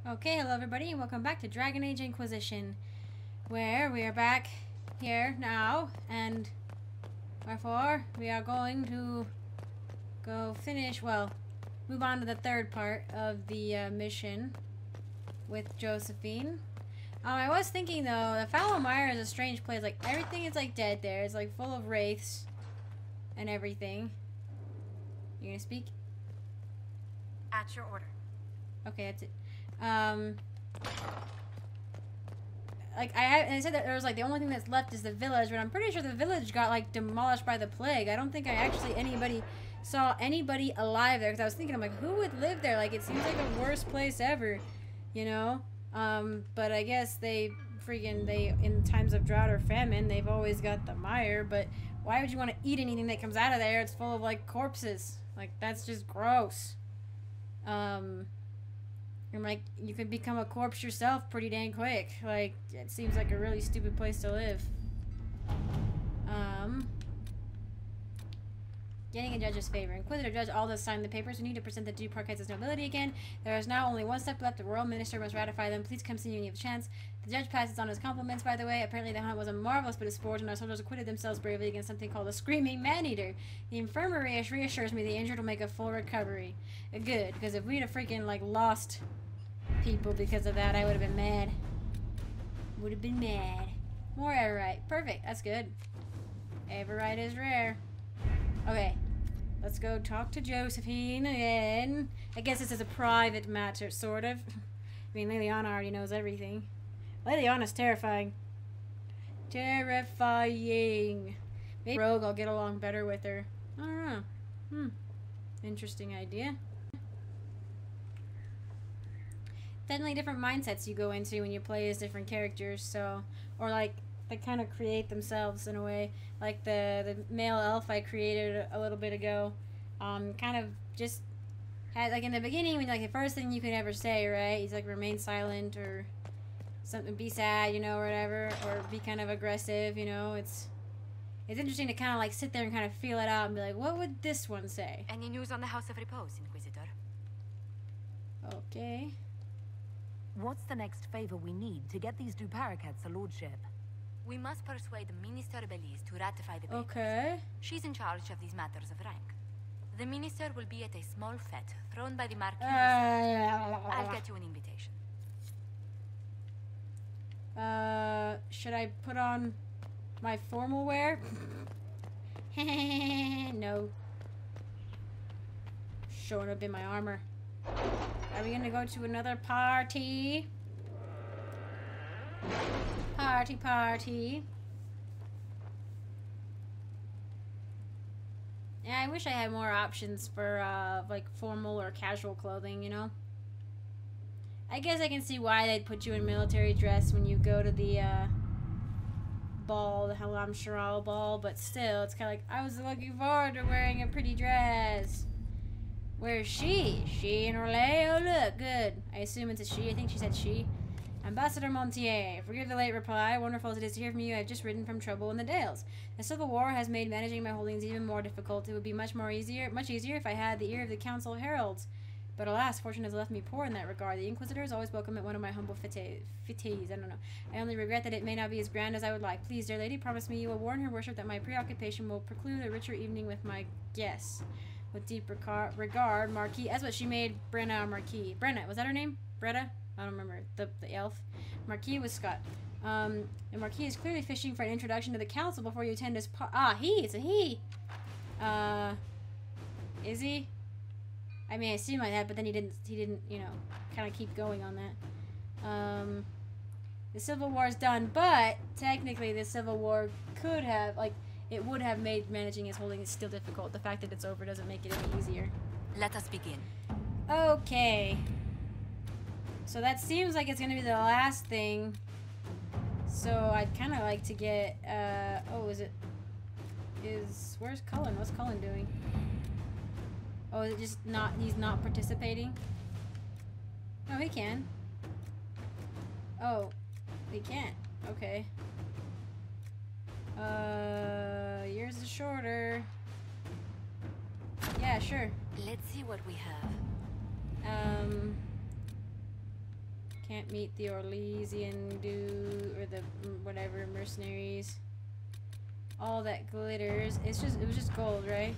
Okay, hello everybody, and welcome back to Dragon Age Inquisition, where we are back here now, and wherefore we are going to go move on to the third part of the mission with Josephine. I was thinking though, the Fallow Mire is a strange place. Like, everything is like dead there. It's like full of wraiths and everything. You gonna speak? At your order. Okay, that's it. Like I said that there was like the only thing that's left is the village, but I'm pretty sure the village got like demolished by the plague. I don't think I actually saw anybody alive there, because I was thinking, I'm like, who would live there? Like, it seems like the worst place ever, you know. But I guess they in times of drought or famine, they've always got the mire. But why would you want to eat anything that comes out of there? It's full of like corpses. Like, that's just gross. And like, you could become a corpse yourself pretty dang quick. Like, it seems like a really stupid place to live. Getting a judge's favor. Inquisitor Judge Aldous signed the papers. We need to present the due Parkheads as nobility again. There is now only one step left. The royal minister must ratify them. Please come see me when you have a chance. The judge passes on his compliments, by the way. Apparently the hunt was a marvelous bit of sport, and our soldiers acquitted themselves bravely against something called a screaming man-eater. The infirmary reassures me the injured will make a full recovery. Good, because if we'd have freaking, like, lost people because of that, I would have been mad. Would have been mad. More Everite. Perfect. That's good. Everite is rare. Okay. Let's go talk to Josephine again. I guess this is a private matter, sort of. I mean, Liliana already knows everything. Liliana's terrifying. Terrifying. Maybe Rogue, I'll get along better with her. I don't know. Interesting idea. Definitely different mindsets you go into when you play as different characters, so, or like, they kind of create themselves in a way. Like the male elf I created a little bit ago, kind of just had, like, in the beginning, when, like, the first thing you could ever say, right, he's like, remain silent, or something, be sad, you know, or whatever, or be kind of aggressive, you know. It's interesting to kind of like sit there and kind of feel it out and be like, what would this one say? Any news on the House of Repose, Inquisitor? Okay. What's the next favor we need to get these Duparacats the lordship? We must persuade Minister Belize to ratify the papers. Okay. She's in charge of these matters of rank. The minister will be at a small fete thrown by the Marquis. I'll get you an invitation. Should I put on my formal wear? No. Showing up in my armor. Are we gonna go to another party? Party. Yeah, I wish I had more options for, like, formal or casual clothing, you know? I guess I can see why they'd put you in military dress when you go to the, ball, the Halam Sharal ball, but still, it's kind of like, I was looking forward to wearing a pretty dress. Where's she? She in Orlais? Oh, look, good. I assume it's a she. I think she said she. Ambassador Montier, forgive the late reply. Wonderful as it is to hear from you, I have just ridden from trouble in the Dales. The Civil War has made managing my holdings even more difficult. It would be much easier if I had the ear of the Council of Heralds. But alas, fortune has left me poor in that regard. The Inquisitor is always welcome at one of my humble fetes. I don't know. I only regret that it may not be as grand as I would like. Please, dear lady, promise me you will warn her worship that my preoccupation will preclude a richer evening with my guests. With deep regard, Marquis. That's what she made Brenna Marquis. Brenna, was that her name? Bretta? I don't remember. The elf. Marquis was Scott. And Marquis is clearly fishing for an introduction to the council before you attend his it's a he. Is he? I mean, I assume like that, but then he didn't, you know, kind of keep going on that. The Civil War's done, but technically the Civil War could have, like, it would have made managing his holdings still difficult. The fact that it's over doesn't make it any easier. Let us begin. Okay. So that seems like it's going to be the last thing. So I'd kind of like to get, where's Cullen? What's Cullen doing? Oh, is it just not, he's not participating? No, he can. Oh, he can't. Okay. Yours is shorter. Yeah, sure. Let's see what we have. Can't meet the Orlesian dude or the whatever mercenaries. All that glitters. It was just gold, right?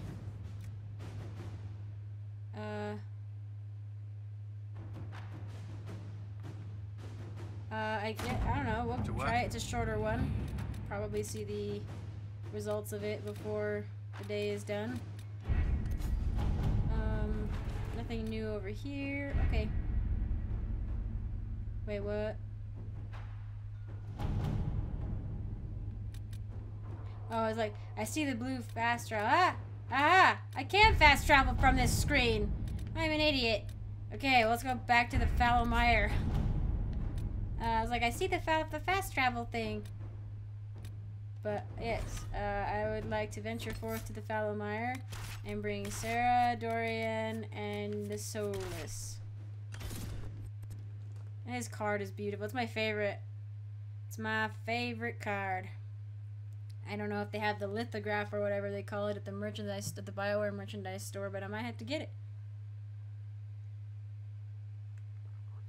I don't know. We'll try it. It's a shorter one. Probably see the results of it before the day is done. Nothing new over here. Okay. Wait, what? Oh, I was like, I see the blue fast travel. I can't fast travel from this screen. I'm an idiot. Okay, well, let's go back to the Fallow Mire. I was like, I see the fast travel thing. But yes, I would like to venture forth to the Fallow Mire and bring Sarah, Dorian, and the Soulless. And his card is beautiful. It's my favorite. It's my favorite card. I don't know if they have the lithograph or whatever they call it at the BioWare merchandise store, but I might have to get it.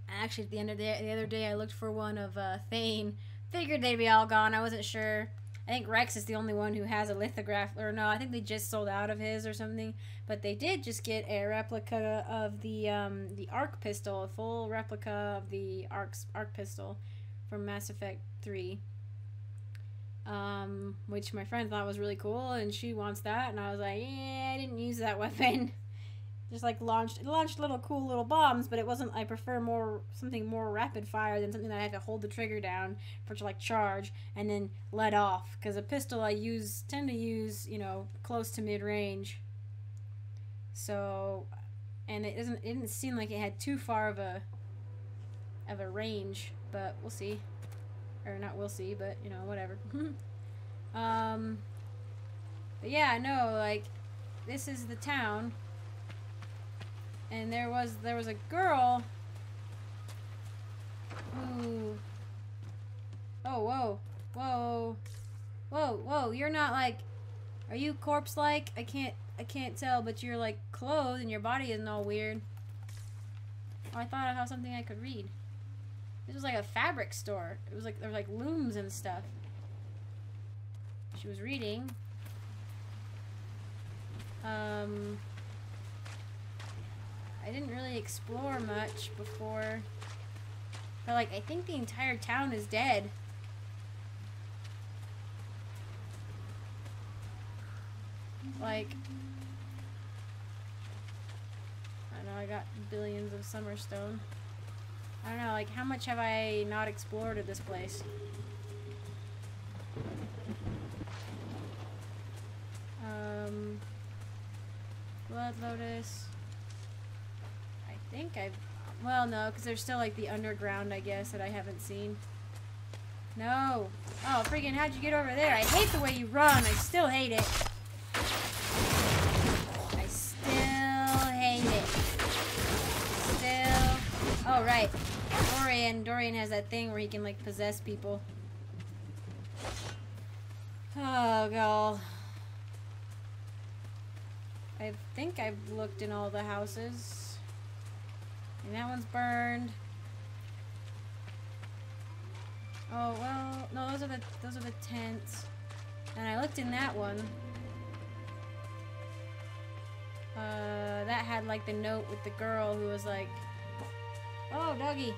Actually, at the end of the other day, I looked for one of Thane. Figured they'd be all gone. I wasn't sure. I think Rex is the only one who has a lithograph. Or no, I think they just sold out of his or something. But they did just get a replica of the arc pistol, a full replica of the arc pistol from Mass Effect 3. Which my friend thought was really cool, and she wants that, and I was like, yeah, I didn't use that weapon. Just like launched little cool little bombs, but it wasn't. I prefer something more rapid fire than something that I have to hold the trigger down for to like charge and then let off. Because a pistol I tend to use, you know, close to mid range. So, and it didn't seem like it had too far of a range, but we'll see. Or not we'll see, but you know, whatever. But yeah, no, like this is the town. And there was a girl who whoa, you're not like, are you corpse-like? I can't tell, but you're like clothed and your body isn't all weird. Oh, I thought I had something I could read. This was like a fabric store. It was like, there were like looms and stuff. She was reading. I didn't really explore much before. But like, I think the entire town is dead. Like, I know I got billions of Summerstone. I don't know, like, how much have I not explored of this place? Blood Lotus. I think well, no, because there's still, like, the underground, I guess, that I haven't seen. No. Oh, freaking, how'd you get over there? I hate the way you run. I still hate it. I still hate it. Still. Oh, right. Dorian has that thing where he can, like, possess people. Oh, God. I think I've looked in all the houses. And that one's burned. Oh, well, no, those are the tents. And I looked in that one. That had, like, the note with the girl who was like, oh, doggy.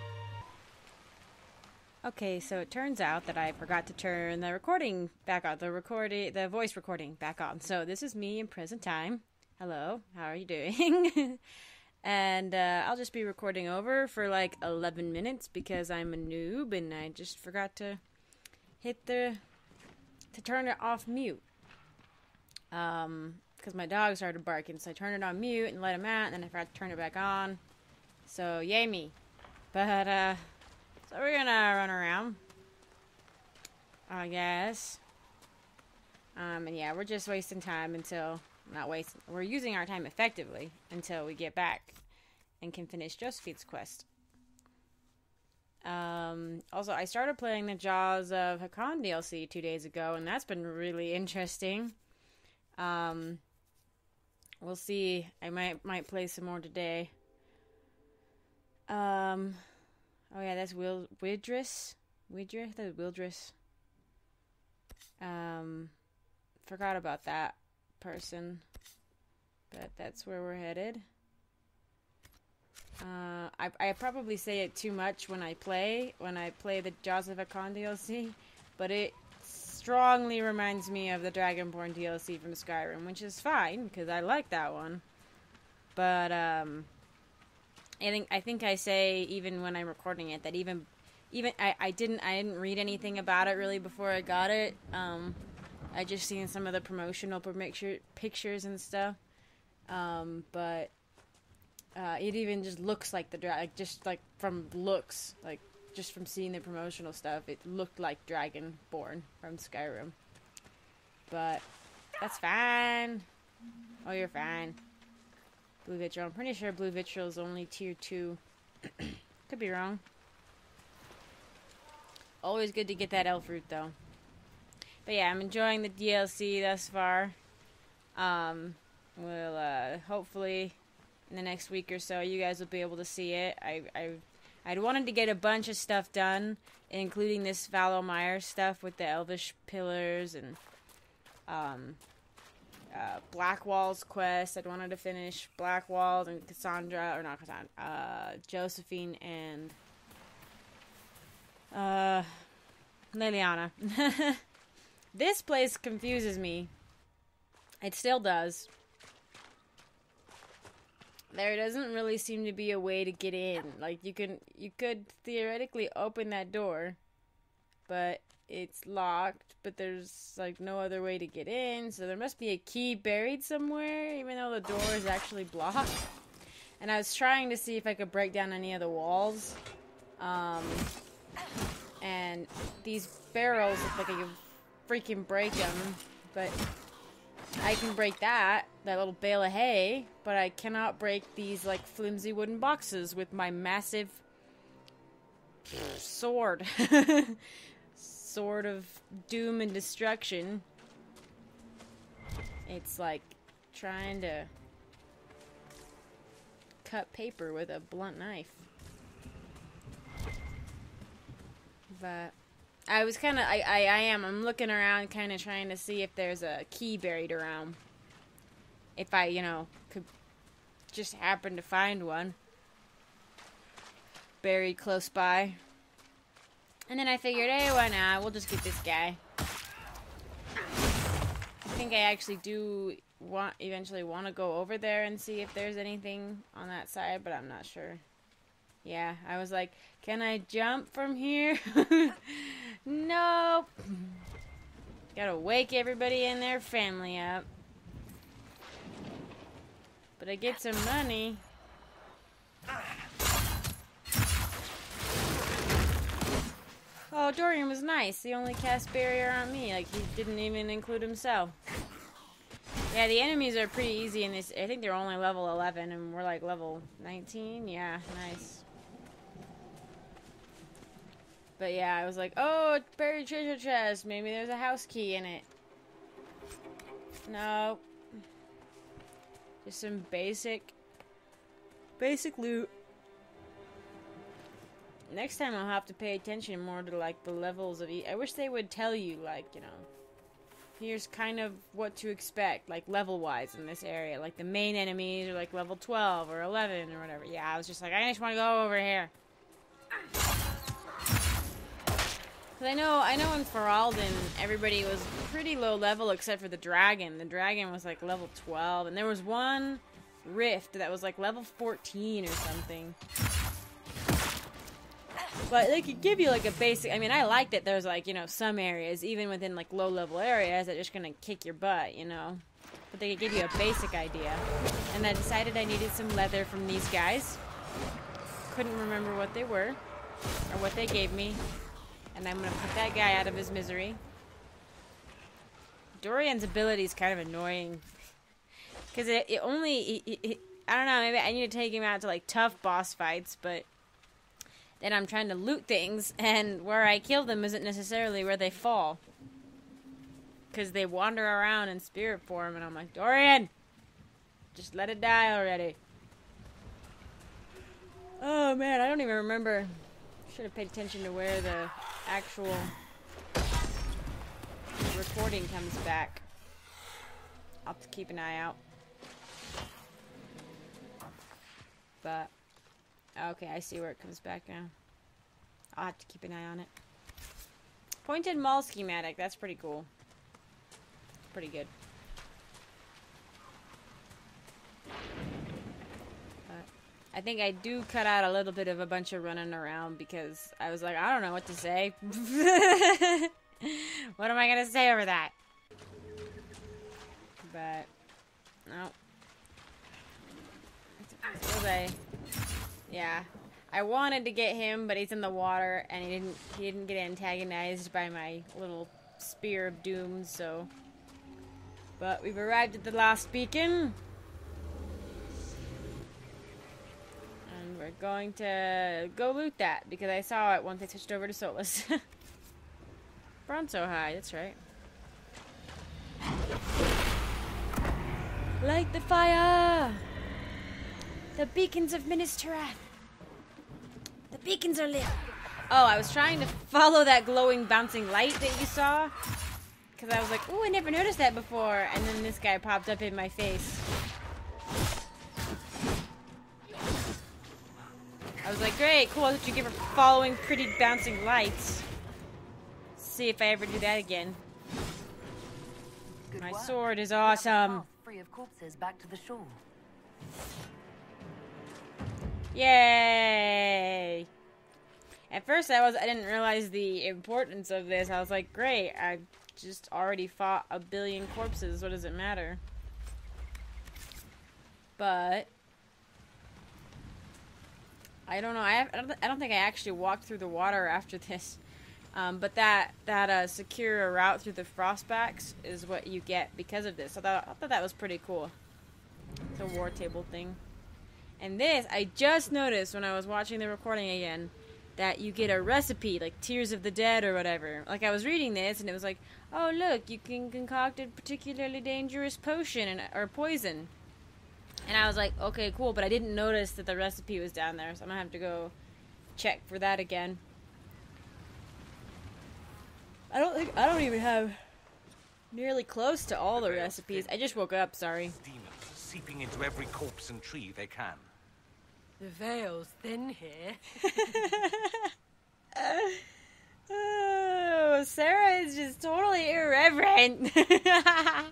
Okay, so it turns out that I forgot to turn the recording back on, the voice recording back on. So this is me in present time. Hello, how are you doing? And I'll just be recording over for like 11 minutes because I'm a noob and I just forgot to turn it off mute. Because my dog started barking, so I turned it on mute and let him out, and then I forgot to turn it back on. So, yay me. But, so we're gonna run around, I guess. And yeah, we're just wasting time until, we're using our time effectively until we get back and can finish Josephine's quest. Also, I started playing the Jaws of Hakan DLC 2 days ago, and that's been really interesting. We'll see. I might play some more today. Oh yeah, that's Widris. Widris? That's Wildris. Forgot about that person. But that's where we're headed. I probably say it too much when I play the Josephine DLC, but it strongly reminds me of the Dragonborn DLC from Skyrim, which is fine because I like that one. But I think I say even when I'm recording it that even I didn't read anything about it really before I got it. I just seen some of the promotional pictures and stuff. But it even just looks like just like from looks, like just from seeing the promotional stuff, it looked like Dragonborn from Skyrim. But that's fine. Oh, you're fine. Blue Vitriol. I'm pretty sure Blue Vitriol is only tier 2. Could be wrong. Always good to get that elf root though. But yeah, I'm enjoying the DLC thus far. We'll hopefully in the next week or so you guys will be able to see it. I'd wanted to get a bunch of stuff done, including this Fallow Mire stuff with the Elvish pillars and Blackwall's quest. I'd wanted to finish Blackwall and Josephine and Liliana. This place confuses me. It still does. There doesn't really seem to be a way to get in. Like you could theoretically open that door, but it's locked, but there's like no other way to get in, so there must be a key buried somewhere, even though the door is actually blocked. And I was trying to see if I could break down any of the walls. And these barrels look like I could freaking break them, but I can break that little bale of hay, but I cannot break these like flimsy wooden boxes with my massive sword. Sword of doom and destruction. It's like trying to cut paper with a blunt knife. But I was kind of, I'm looking around kind of trying to see if there's a key buried around. If I, could just happen to find one buried close by. And then I figured, hey, why not? We'll just get this guy. I think I actually do eventually want to go over there and see if there's anything on that side, but I'm not sure. Yeah, I was like, can I jump from here? Nope. Gotta wake everybody and their family up. But I get some money. Oh, Dorian was nice. He only cast barrier on me. Like, he didn't even include himself. Yeah, the enemies are pretty easy in this. I think they're only level 11, and we're like level 19. Yeah, nice. But yeah, I was like, oh, it's buried treasure chest. Maybe there's a house key in it. No. Just some basic loot. Next time I'll have to pay attention more to like the levels of each. I wish they would tell you like, here's kind of what to expect, like level wise in this area. Like the main enemies are like level 12 or 11 or whatever. Yeah, I was just like, I just want to go over here. Cause I know in Feralden everybody was pretty low level except for the dragon. The dragon was like level 12, and there was one rift that was like level 14 or something. But they could give you like a basic. I mean, I like that there's like some areas even within like low level areas that are just gonna kick your butt, But they could give you a basic idea. And I decided I needed some leather from these guys. Couldn't remember what they were or what they gave me. And I'm gonna put that guy out of his misery. Dorian's ability is kind of annoying. Because it only... I don't know, maybe I need to take him out to like tough boss fights, but... Then I'm trying to loot things, and where I kill them isn't necessarily where they fall. Because they wander around in spirit form, and I'm like, Dorian! Just let it die already. Oh man, I don't even remember Should have paid attention to where the actual recording comes back. I'll have to keep an eye out. But, okay, I see where it comes back now. I'll have to keep an eye on it. Pointed mall schematic, that's pretty cool. Pretty good. I think I do cut out a little bit of a bunch of running around because I was like, I don't know what to say. What am I gonna say over that? But no. Yeah. I wanted to get him, but he's in the water and he didn't get antagonized by my little spear of doom, so. But we've arrived at the last beacon. And we're going to go loot that because I saw it once I switched over to Solus. Bronzo high, that's right. Light the fire! The beacons of Minas Tirith. The beacons are lit. Oh, I was trying to follow that glowing, bouncing light that you saw. Because I was like, ooh, I never noticed that before. And then this guy popped up in my face. I was like, great, cool. I thought you give her following pretty bouncing lights. See if I ever do that again. Good My work. sword is We have a awesome. path free of corpses back to the shore. Yay! At first I didn't realize the importance of this. I was like, great, I just already fought a billion corpses. What does it matter? But I don't know. I don't think I actually walked through the water after this. But that secure route through the frostbacks is what you get because of this. I thought that was pretty cool. It's a war table thing. And this, I just noticed when I was watching the recording again, that you get a recipe, like Tears of the Dead or whatever. Like, I was reading this, and it was like, oh, look, you can concoct a particularly dangerous potion or poison. And I was like, okay, cool, but I didn't notice that the recipe was down there, so I'm gonna have to go check for that again. I don't even have nearly close to all the recipes. I just woke up, sorry. Demons seeping into every corpse and tree they can. The veil's thin here. Oh, Sarah is just totally irreverent. I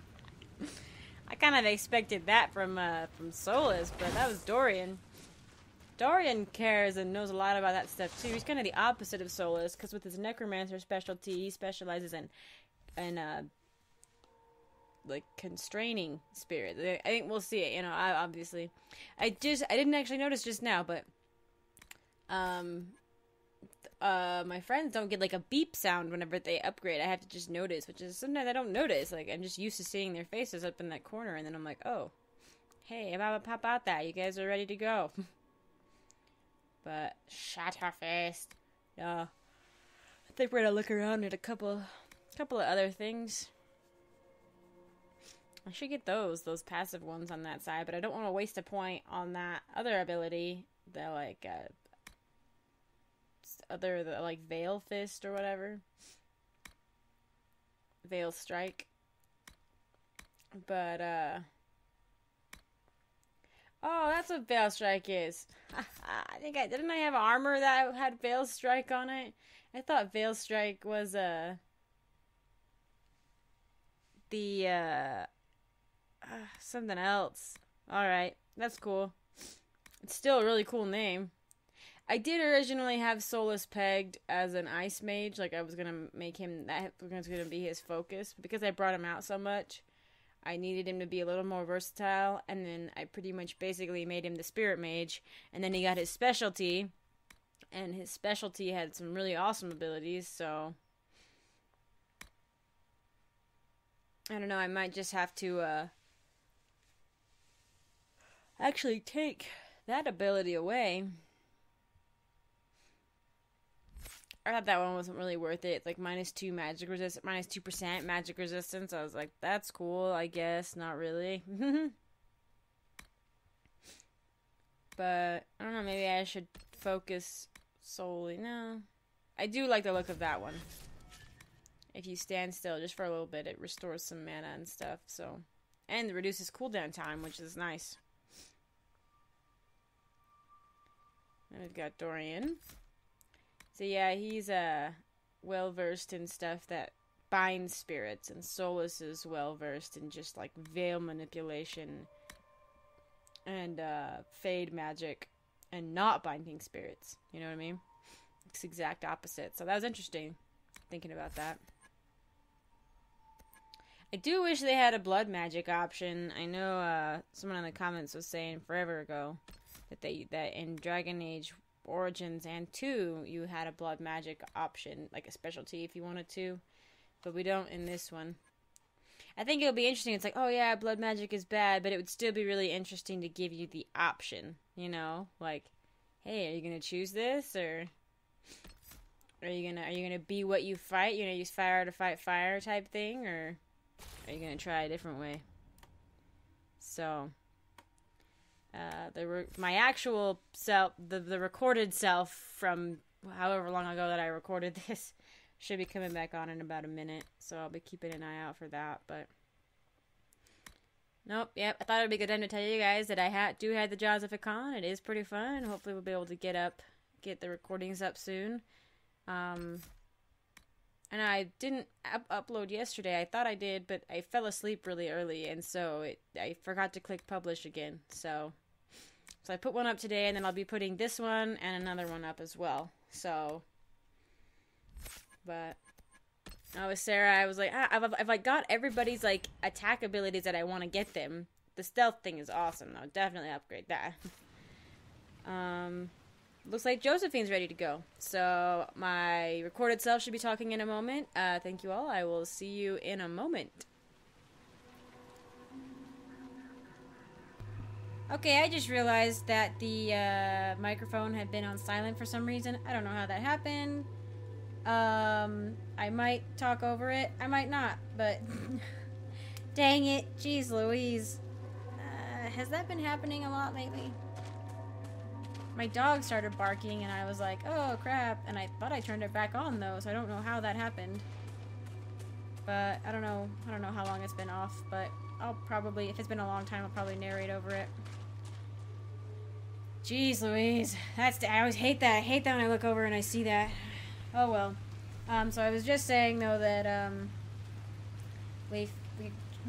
kind of expected that from Solus, but that was Dorian. Dorian cares and knows a lot about that stuff too. He's kind of the opposite of Solus, because with his necromancer specialty, he specializes in like constraining spirits. I think we'll see it. You know, obviously, I didn't actually notice just now, but my friends don't get like a beep sound whenever they upgrade. I have to just notice, which is sometimes I don't notice. Like, I'm just used to seeing their faces up in that corner, and then I'm like, oh, hey, pop out that. You guys are ready to go. But shut her face. Yeah, I think we're gonna look around at a couple of other things. I should get those passive ones on that side, but I don't want to waste a point on that other ability, the like Veil Fist or whatever. Veil Strike. But oh, that's what Veil Strike is. I think didn't I have armor that had Veil Strike on it? I thought Veil Strike was something else. Alright, that's cool. It's still a really cool name. I did originally have Solus pegged as an ice mage. Like, I was gonna make him, that was gonna be his focus. But because I brought him out so much, I needed him to be a little more versatile. And then I pretty much basically made him the spirit mage. And then he got his specialty. And his specialty had some really awesome abilities, so I don't know, I might just have to actually take that ability away. I thought that one wasn't really worth it. It's like -2 magic resistance, -2% magic resistance. I was like, that's cool, I guess. Not really. But I don't know, maybe I should focus solely. No. I do like the look of that one. If you stand still just for a little bit, it restores some mana and stuff, so. And reduces cooldown time, which is nice. And we've got Dorian. So yeah, he's well-versed in stuff that binds spirits, and Solus is well-versed in just, like, veil manipulation and fade magic and not binding spirits. You know what I mean? It's the exact opposite. So that was interesting, thinking about that. I do wish they had a blood magic option. I know someone in the comments was saying forever ago that that in Dragon Age Origins and 2 you had a blood magic option, like a specialty if you wanted to, but we don't in this one. I think it'll be interesting. It's like, oh yeah, blood magic is bad, but it would still be really interesting to give you the option, you know, like, hey, are you gonna choose this, or are you gonna be what you fight? You know, use fire to fight fire type thing, or are you gonna try a different way? So, my actual self, the recorded self from however long ago that I recorded this, should be coming back on in about a minute. So I'll be keeping an eye out for that. But nope, yep. I thought it'd be a good time to tell you guys that I do have the Josephine. It is pretty fun. Hopefully we'll be able to get the recordings up soon. And I didn't upload yesterday. I thought I did, but I fell asleep really early, and so I forgot to click publish again. So I put one up today, and then I'll be putting this one and another one up as well. So, but with Sarah, I was like, I've like got everybody's like attack abilities that I want to get them. The stealth thing is awesome, though. Definitely upgrade that. Looks like Josephine's ready to go. So my recorded self should be talking in a moment. Thank you all. I will see you in a moment. Okay, I just realized that the microphone had been on silent for some reason. I don't know how that happened. I might talk over it. I might not, but dang it. Jeez Louise. Has that been happening a lot lately? My dog started barking, and I was like, oh, crap. And I thought I turned it back on, though, so I don't know how that happened. But I don't know how long it's been off, but I'll probably, if it's been a long time, I'll probably narrate over it. Jeez Louise. I always hate that. I hate that when I look over and I see that. Oh, well. So I was just saying, though, that, we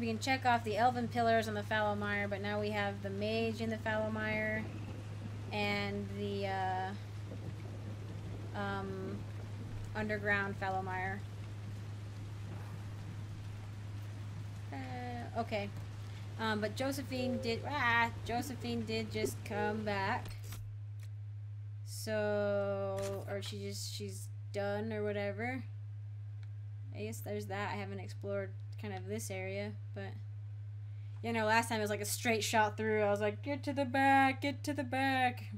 can check off the elven pillars on the Fallow Mire, but now we have the mage in the Fallow Mire. And the underground Fallow Mire. Okay. But Josephine did just come back. So, or she's done or whatever. I guess there's that. I haven't explored kind of this area, but. You know, last time it was like a straight shot through. I was like, get to the back, get to the back.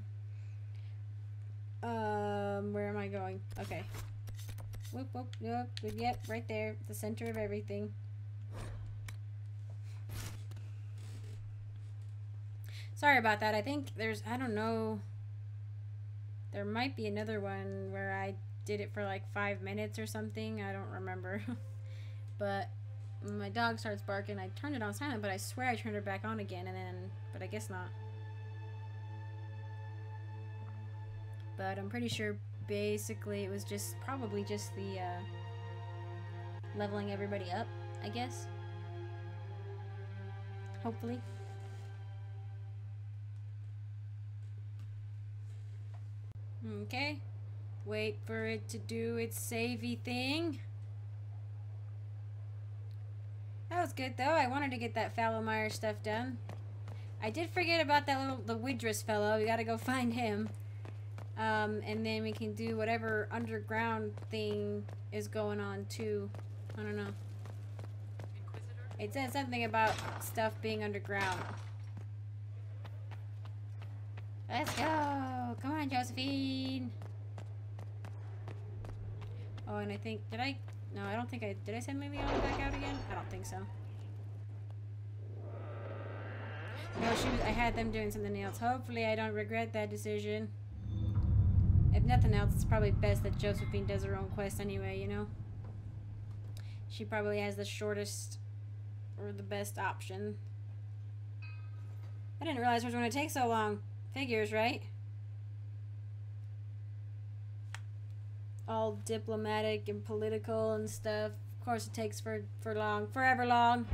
Where am I going? Okay. Whoop, whoop, whoop. Yep, right there. The center of everything. Sorry about that. I think I don't know. There might be another one where I did it for like 5 minutes or something. I don't remember. But my dog starts barking. I turned it on silent, but I swear I turned it back on again, but I guess not. But I'm pretty sure basically it was probably just the leveling everybody up, I guess. Hopefully. Okay. Wait for it to do its savey thing. That was good, though. I wanted to get that Fallow Mire stuff done. I did forget about the Widris fellow. We gotta go find him. And then we can do whatever underground thing is going on, too. I don't know. It said something about stuff being underground. Let's go! Come on, Josephine! Oh, and I think... No, I don't think did I send Liliana back out again? I don't think so. No, I had them doing something else. Hopefully I don't regret that decision. If nothing else, it's probably best that Josephine does her own quest anyway, you know? She probably has the shortest or the best option. I didn't realize it was going to take so long. Figures, right? All diplomatic and political and stuff. Of course it takes forever long.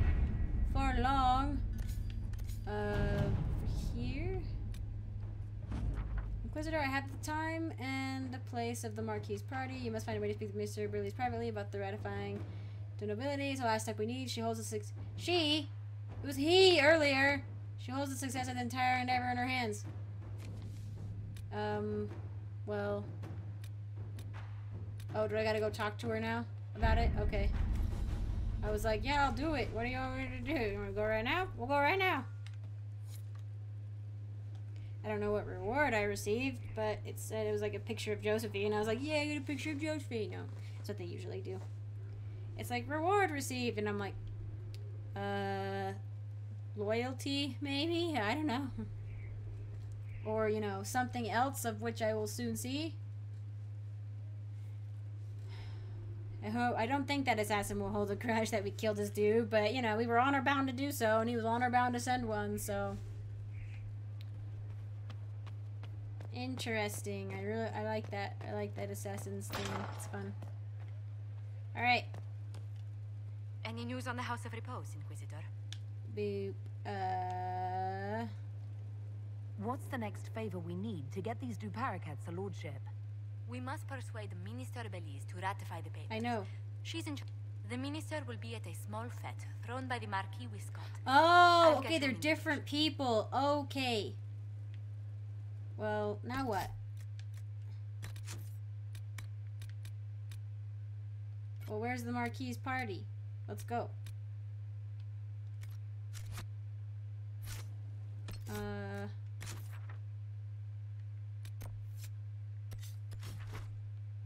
Here? Inquisitor, I have the time and the place of the Marquis' party. You must find a way to speak to Mr. Burley's privately about the ratifying the nobility. So last step we need. She holds the It was he earlier. She holds the success of the entire endeavor in her hands. Well. Oh, do I gotta go talk to her now about it? Okay. I was like, yeah, I'll do it. What do you want me to do? You wanna go right now? We'll go right now. I don't know what reward I received, but it said it was like a picture of Josephine. I was like, yeah, I got a picture of Josephine. No, that's what they usually do. It's like, reward received, and I'm like, loyalty, maybe? I don't know. Or, you know, something else of which I will soon see. I don't think that assassin will hold a grudge that we killed this dude, but, you know, we were honor bound to do so, and he was honor bound to send one, so. Interesting. I like that. I like that assassin's thing. It's fun. Alright. Any news on the House of Repose, Inquisitor? Boop. What's the next favor we need to get these Duparacats a lordship? We must persuade Minister Belize to ratify the papers. I know. She's in. The minister will be at a small fete thrown by the Marquis Wiscott. Oh, okay, they're different people. Okay. Well, now what? Well, where's the Marquis' party? Let's go.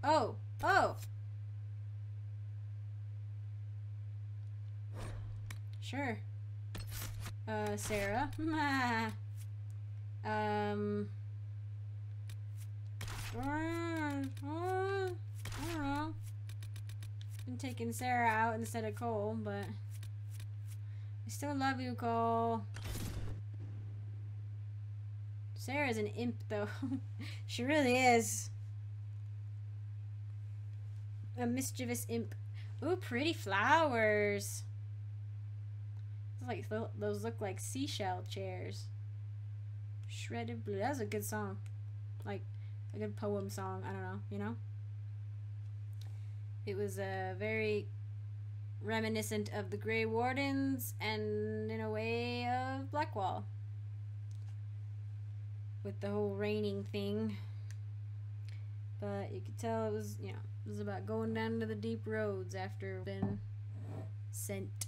Oh! Oh! Sure. Sarah. I don't know. I'm taking Sarah out instead of Cole, but I still love you, Cole. Sarah's an imp, though. She really is. A mischievous imp. Ooh, pretty flowers. It's like those look like seashell chairs. Shredded blue. That was a good song. Like a good poem song. I don't know, you know? It was very reminiscent of the Grey Wardens and in a way of Blackwall. With the whole raining thing. But you could tell it was, you know, it was about going down to the deep roads after being sent.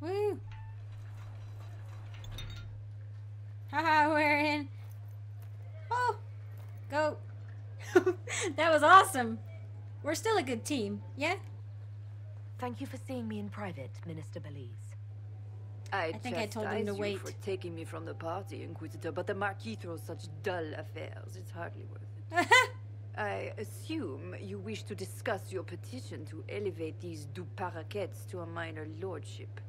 Woo! Haha, we're in. Oh! Go! That was awesome! We're still a good team, yeah? Thank you for seeing me in private, Minister Belize. I think I told him to wait. For taking me from the party, Inquisitor, but the Marquis throws such dull affairs. It's hardly worth it. I assume you wish to discuss your petition to elevate these Duparacats to a minor lordship.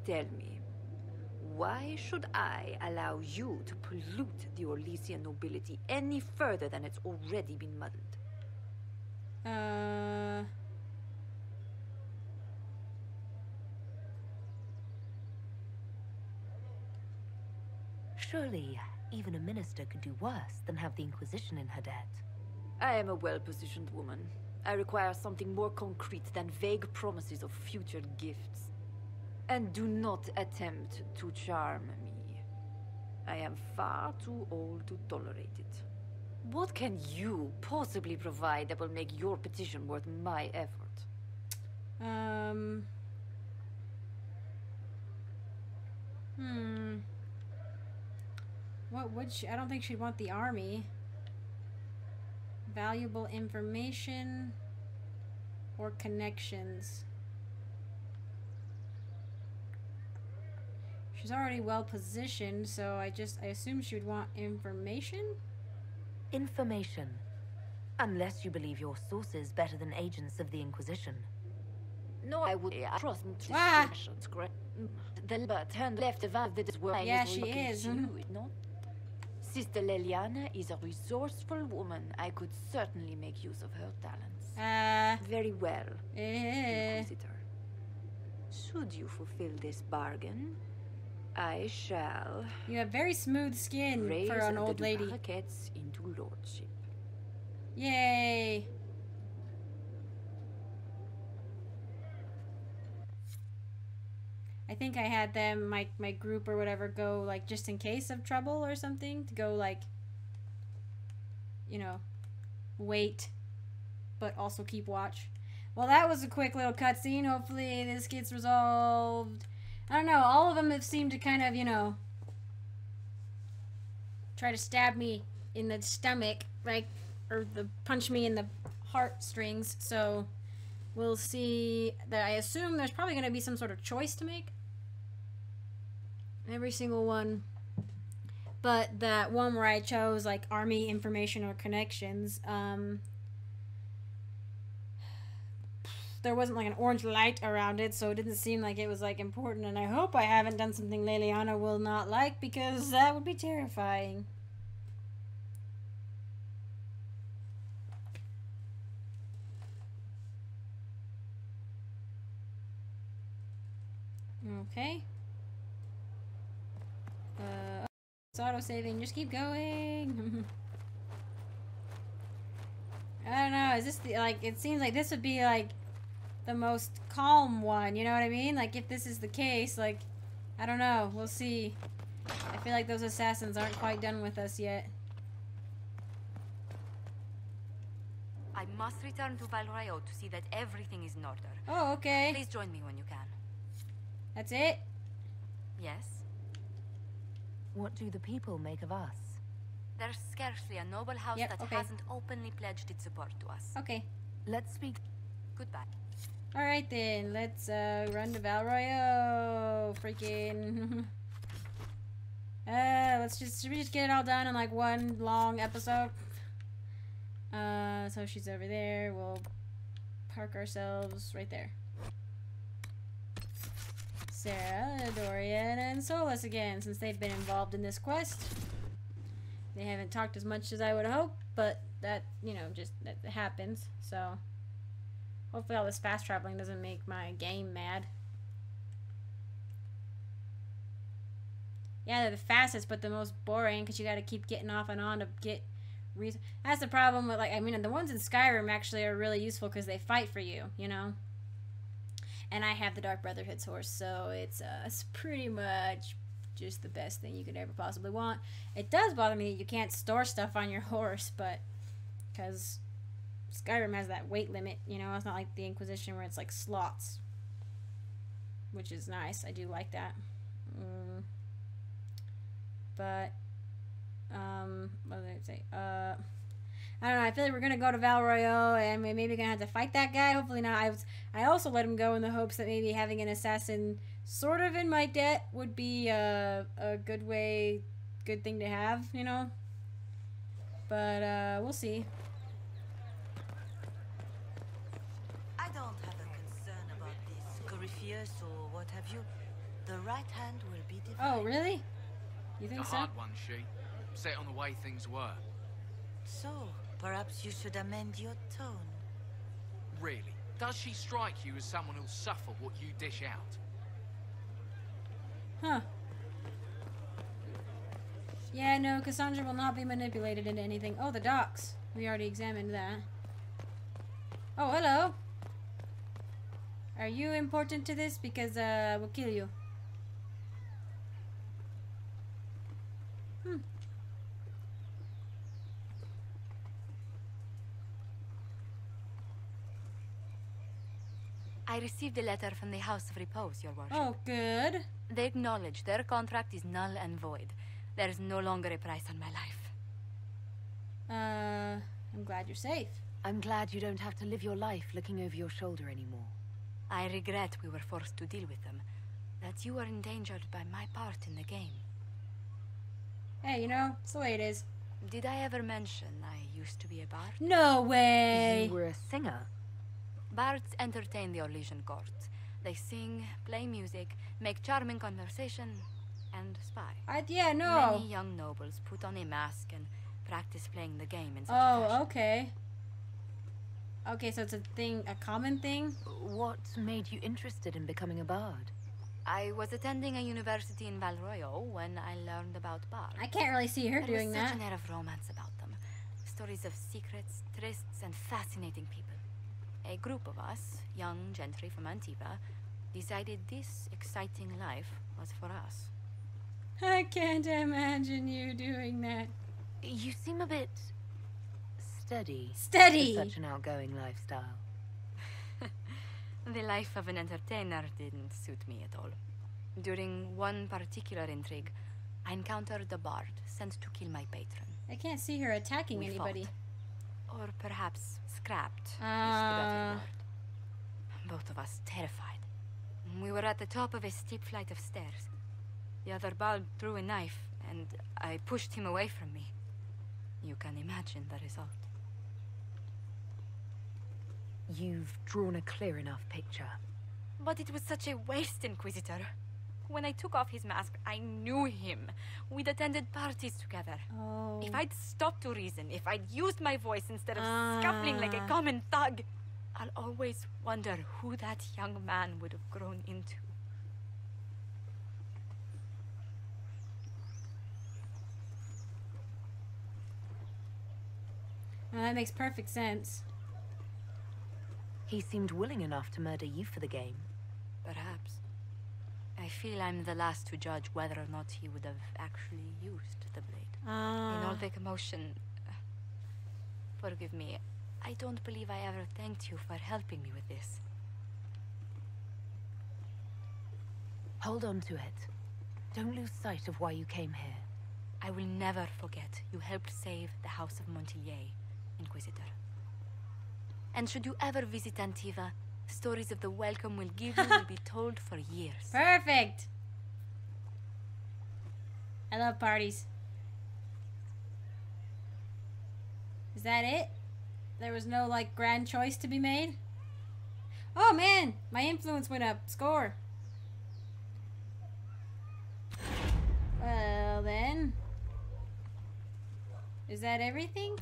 Tell me, why should I allow you to pollute the Orlesian nobility any further than it's already been muddled? Surely, even a minister could do worse than have the Inquisition in her debt. I am a well-positioned woman. I require something more concrete than vague promises of future gifts. And do not attempt to charm me. I am far too old to tolerate it. What can you possibly provide that will make your petition worth my effort? What would she? I don't think she'd want the army. Valuable information or connections. She's already well positioned, so I assume she would want information? Information. Unless you believe your sources better than agents of the Inquisition. No, I would trust Ah. the turned left of the way. Yeah, she is. No? Sister Leliana is a resourceful woman. I could certainly make use of her talents. Very well, Inquisitor. Should you fulfill this bargain, I shall You have very smooth skin raise for an old the lady. Duparakets into lordship. Yay! I think I had them, my group or whatever, go, like, just in case of trouble or something. To go, like, you know, wait, but also keep watch. Well, that was a quick little cutscene. Hopefully this gets resolved. I don't know, all of them have seemed to kind of, you know, try to stab me in the stomach, right? Or punch me in the heartstrings, so we'll see. That I assume there's probably going to be some sort of choice to make. Every single one. But that one where I chose, like, army information or connections, there wasn't, like, an orange light around it, so it didn't seem like it was, like, important, and I hope I haven't done something Leliana will not like, because that would be terrifying. Okay. It's auto-saving. Just keep going. I don't know. Is this the, like, it seems like this would be, like, the most calm one. You know what I mean? Like, if this is the case, like, I don't know. We'll see. I feel like those assassins aren't quite done with us yet. I must return to Valrayo to see that everything is in order. Oh, okay. Please join me when you can. That's it? Yes? What do the people make of us? There's scarcely a noble house Yep, that okay. hasn't openly pledged its support to us. Okay. Let's speak. Goodbye. Alright then. Let's run to Valrayo. Freaking. Should we just get it all done in like one long episode? So she's over there. We'll park ourselves right there. Sarah, Dorian, and Solus again, since they've been involved in this quest. They haven't talked as much as I would hope, but that, you know, just that happens. So hopefully all this fast traveling doesn't make my game mad. Yeah, they're the fastest, but the most boring, because you got to keep getting off and on to get reason. That's the problem with, like, I mean, the ones in Skyrim actually are really useful because they fight for you, you know. And I have the Dark Brotherhood's horse, so it's pretty much just the best thing you could ever possibly want. It does bother me that you can't store stuff on your horse, but because Skyrim has that weight limit, you know. It's not like the Inquisition where it's like slots, which is nice. I do like that. But what did I say? I don't know. I feel like we're gonna go to Valrayo, and we're maybe gonna have to fight that guy. Hopefully not. I also let him go in the hopes that maybe having an assassin sort of in my debt would be a good thing to have, you know. But we'll see. I don't have a concern about this Corypheus or what have you. The right hand will be divided. Oh, really? You think A so? hard one, she. Set on the way things were. So, perhaps you should amend your tone. Really? Does she strike you as someone who'll suffer what you dish out? Huh. Yeah, no, Cassandra will not be manipulated into anything. Oh, the docks. We already examined that. Oh, hello. Are you important to this? Because, we'll kill you. I received a letter from the House of Repose, Your Worship. Oh, good. They acknowledge their contract is null and void. There is no longer a price on my life. I'm glad you're safe. I'm glad you don't have to live your life looking over your shoulder anymore. I regret we were forced to deal with them. that you were endangered by my part in the game. Hey, you know, it's the way it is. Did I ever mention I used to be a bard? No way! You were a singer. Bards entertain the Orlesian court. They sing, play music, make charming conversation, and spy. Yeah, no. Many young nobles put on a mask and practice playing the game in such a fashion. Oh, okay. Okay, so it's a thing, a common thing? What made you interested in becoming a bard? I was attending a university in Valroyo when I learned about bards. I can't really see her There doing was that. such an air of romance about them. Stories of secrets, trysts, and fascinating people. A group of us, young gentry from Antiva, decided this exciting life was for us. I can't imagine you doing that. You seem a bit steady. Steady! For such an outgoing lifestyle. The life of an entertainer didn't suit me at all. During one particular intrigue, I encountered a bard sent to kill my patron. I can't see her attacking We anybody. fought. Or perhaps scrapped is the better word. Both of us terrified. We were at the top of a steep flight of stairs. The other bard threw a knife, and I pushed him away from me. You can imagine the result. You've drawn a clear enough picture. But it was such a waste, Inquisitor. When I took off his mask, I knew him. We'd attended parties together. Oh. If I'd stopped to reason, if I'd used my voice instead of scuffling like a common thug, I'll always wonder who that young man would have grown into. Well, that makes perfect sense. He seemed willing enough to murder you for the game. Perhaps. I feel I'm the last to judge whether or not he would have actually used the blade. In all the commotion... forgive me. I don't believe I ever thanked you for helping me with this. Hold on to it. Don't lose sight of why you came here. I will never forget you helped save the House of Montillier, Inquisitor. And should you ever visit Antiva, stories of the welcome we'll give you will be told for years. Perfect! I love parties. Is that it? There was no, like, grand choice to be made? Oh, man! My influence went up. Score! Well, then... Is that everything?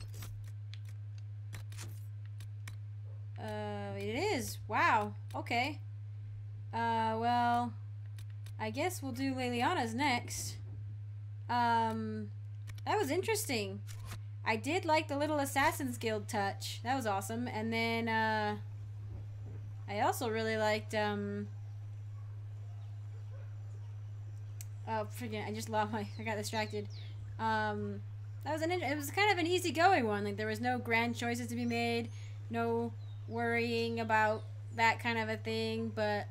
It is. Wow. Okay. Well... I guess we'll do Leliana's next. That was interesting. I did like the little Assassin's Guild touch. That was awesome. And then, I also really liked, oh, freaking, I just lost my, I got distracted. That was it was kind of an easygoing one. Like, there was no grand choices to be made. No worrying about that kind of a thing. But,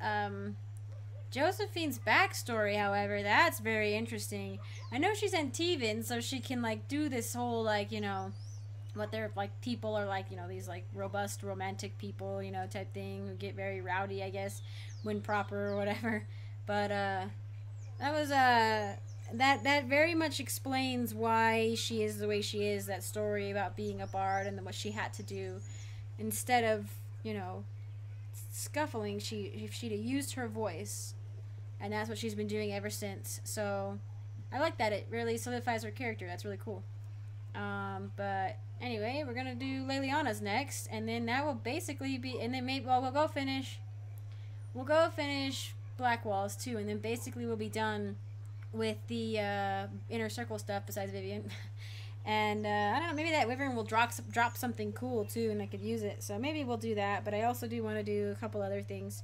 Josephine's backstory, however, that's very interesting. I know she's Antivan, so she can, like, do this whole, like, you know, what they're, like, people are, like, you know, these, like, robust, romantic people, you know, type thing, who get very rowdy, I guess, when proper or whatever. But, that was, that very much explains why she is the way she is, that story about being a bard and what she had to do. Instead of, you know, scuffling, if she'd have used her voice, and that's what she's been doing ever since. So I like that. It really solidifies her character. That's really cool. But anyway, we're gonna do Leliana's next, and then that will basically be, and then maybe, well, we'll go finish Black Walls too, and then basically we'll be done with the inner circle stuff besides Vivian. And I don't know, maybe that Wyvern will drop something cool too, and I could use it. So maybe we'll do that. But I also do want to do a couple other things.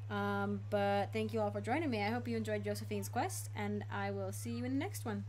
But thank you all for joining me. I hope you enjoyed Josephine's quest, and I will see you in the next one.